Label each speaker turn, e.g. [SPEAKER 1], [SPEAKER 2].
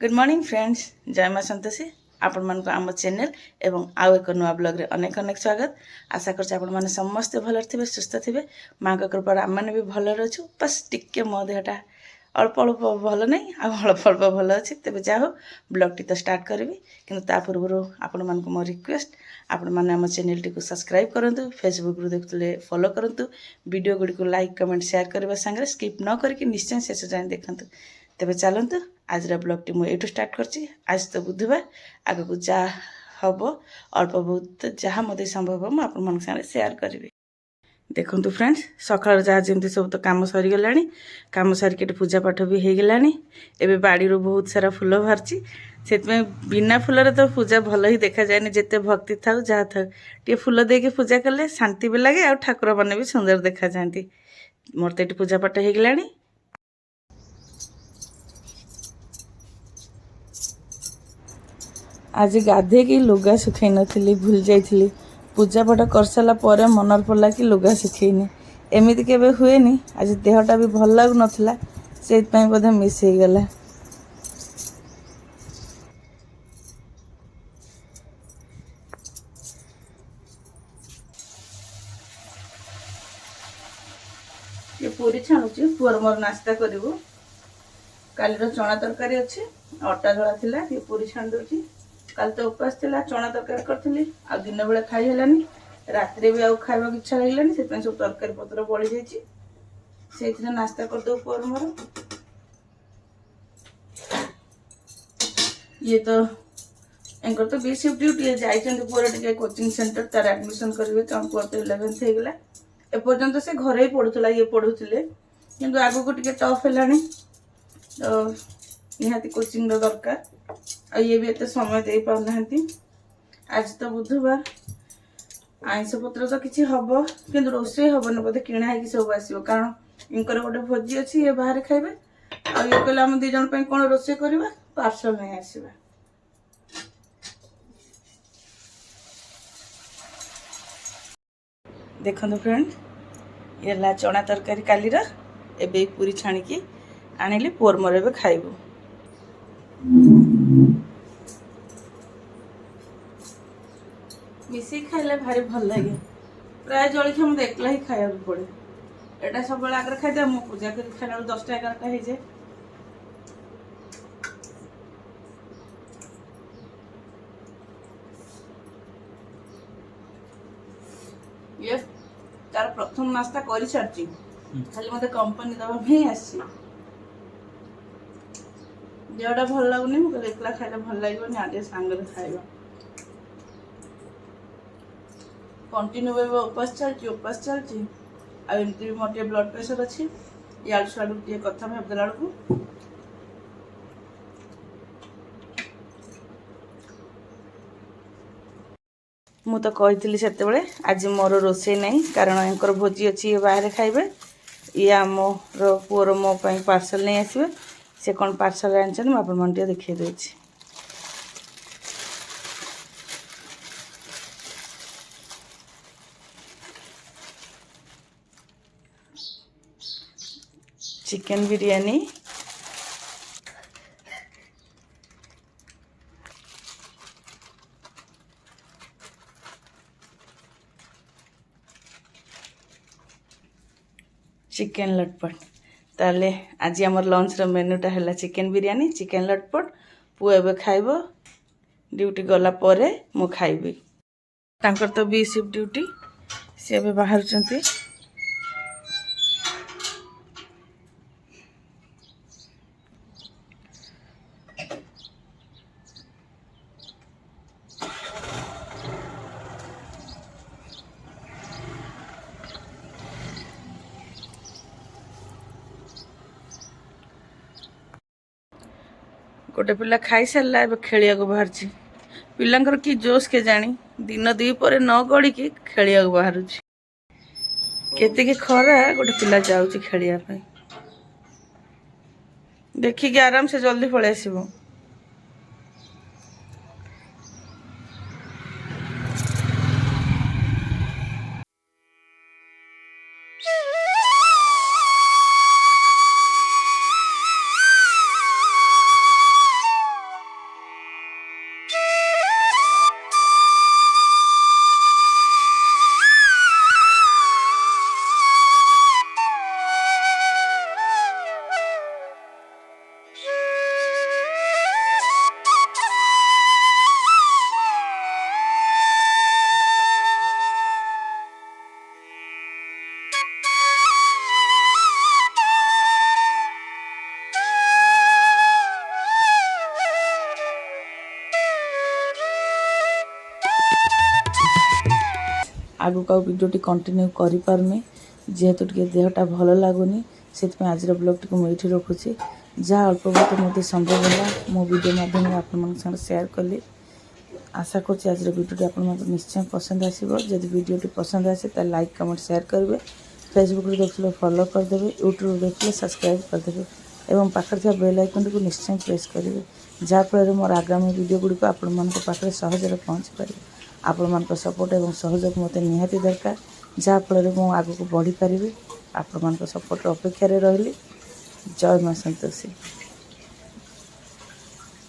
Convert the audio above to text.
[SPEAKER 1] Good morning friends, जय माँ संतोषी। आपण मानक आम चैनल एवं आउ एक नुआ ब्लॉग रे अनेक अनेक स्वागत। आशा कर आपण माने समस्त भल थे, सुस्थ थे। माँ का कृपा आम मैंने भी भल अच्छु। बस टिके मो देहटा अल्प अल्प भल नहीं, अल्प अल्प भल अच्छे। तेज जाओ ब्लॉग टी तो स्टार्ट करी कि पूर्व आपण मानक मो रिक्वेस्ट, आपण मैंने आम चैनल टी सब्सक्राइब करूँ, फेसबुक रू देखते फॉलो करूँ, वीडियो गुड़ी को लाइक कमेंट शेयर करने सांगे स्किप न करके निश्चय शेष जाए देखूँ। तेज चलतु आज ब्लॉग टी मुझे स्टार्ट करची। आज तो बुधवार, आग को जहाँ हम अल्प बहुत जहाँ मत संभव हम आप सेयार करी। देखु फ्रेंड्स, सकाल जहाँ जमी सब तो कम सरीगला, कम सारिक पूजा पाठ भी हो गला। एवं बाड़ी बहुत सारा फूल बाहरी, से बिना फूल तो पूजा भल ही देखा जाए। जिते भक्ति था जहाँ था टे फूल देके पूजा कले शांति भी लगे, आ ठाकुर मैंने भी सुंदर देखा जाती। मोर तो ये पूजा पाठ हो गला। आज गाधे की लुगा सुखई नी, भूल जाइली। पूजा पाठ कर सारा पर मन पड़ा कि लुगा सुखईनी, एमती केवे हुए। आज देहटा भी भल लगु नाला, से बोधे मिस हो गला। ये पूरी छाणुची, पुअर मोर नास्ता करू। काली चना तरकारी अच्छे, अटा दला थिला, ये पूरी छाण दूची। काल तो उपास थिला, चना तरकारी करी आ दिन बेला खाई हेलानी, रात्रि भी आउ खाइबा इच्छा लागलानी, से सब तरकारी पत्र बळी जाईची। से नास्ता कर दो पुअर मोर। ये तो एंकर तो बी शिफ्ट ड्यूटी जाइछन, पुअर टिके कोचिंग सेंटर तार एडमिशन करिवे। कारण पुअर तो 11th हो गला, ए पर्यंत से घरे ही पढुतला, ये पढुतले किंतु आगु को टिके टफ हेलानी, तो निहाती कोचिंग दरकार। आ ये भी एते समय दे पाना। आज तो बुधवार, आईंष पत्र तो किसी हम कि रोसे हेन बोधे किणा है सब आसो। कारण इनकर गोटे भोजी अच्छी, ये बाहर खाइबे। आ ये कहले आम दी जन कौन रोसे करवा, पार्सल नहीं आसवा। देखो फ्रेंड, ये ला चना तरकारी कालीर, एबे पूरी छाणिकी आनिली, पुअर मोर एबे खाइबू। मिसी खाइले भारी भल लगे। प्राय जलखिया मत एकला ही खाया पड़े। एटा सब आगे खाईदे, मु पूजा कर खाला 10टा 11टा हो जाए। ये तार प्रथम नास्ता कर सारी, खाली मत कंपनी दवाई आसी। देहटा भल लगुनि, मुझे एकला खाइले भल लगे। आज सांगे खाइबा कंटिन्यू उपास चलती, उपास चलती। आमती भी मोटे ब्लड प्रेशर अच्छी, याड़ साड़ू टे कथा भावदेला बेलू मु तो कही से आज मोर रोसे नहीं, कारण एंकर भोजी अच्छी, ये बाहर खाइबे। ये आम पुअर मो पार्सल नहीं आसवे। से कौन पार्सल आनी मुझे देखिए देछि। चिकन बिरयानी, चिकन लटपट। ताले आज आमर लंच रो मेन्यूटा है चिकन बिरयानी, चिकन लटपट। पुओ एबे खाइबो, ड्यूटी गला परे मु खाइबी। तांकर तो बी शिफ्ट ड्यूटी, से एबे बाहर चंती। गोटे पिला खाई सारा ए खेलिया बाहर। पिलांकर कि जोश के जानी, दिन दी पर न गड़ी की खेलिया बाहर। केते खरा गोटे पिला जाऊँच खेलिया पे, देखिए आराम से जल्दी पलि आसब। आगु आउ भिडियोटी कंटिन्यू करिपारुनी जेहेतु टिके देहटा भल लगुनि से आज ब्लॉग टी मुझे रखुची जहाँ अल्प बहुत मत संभव है मो वीडियो माध्यम आप शेयर कली आशा करुँच आज वीडियो आप निश्चय पसंद आसो जब वीडियो पसंद आसे तो लाइक कमेंट शेयर करेंगे फेसबुक देखिए फॉलो करदे यूट्यूब देखिए सब्सक्राइब करदे एवं पाखे बेल आइकन को निश्चय प्रेस करेंगे जहाँफल मोर आगामी वीडियो गुड़िक आपखे सहजरे पहुँची पारे आपण मान सपोर्ट और सहयोग मत निहाती दरकार जहाँफल मु आग को बढ़ी पारि आपण मान सपोर्ट अपेक्षा रही जय माँ संतोषी।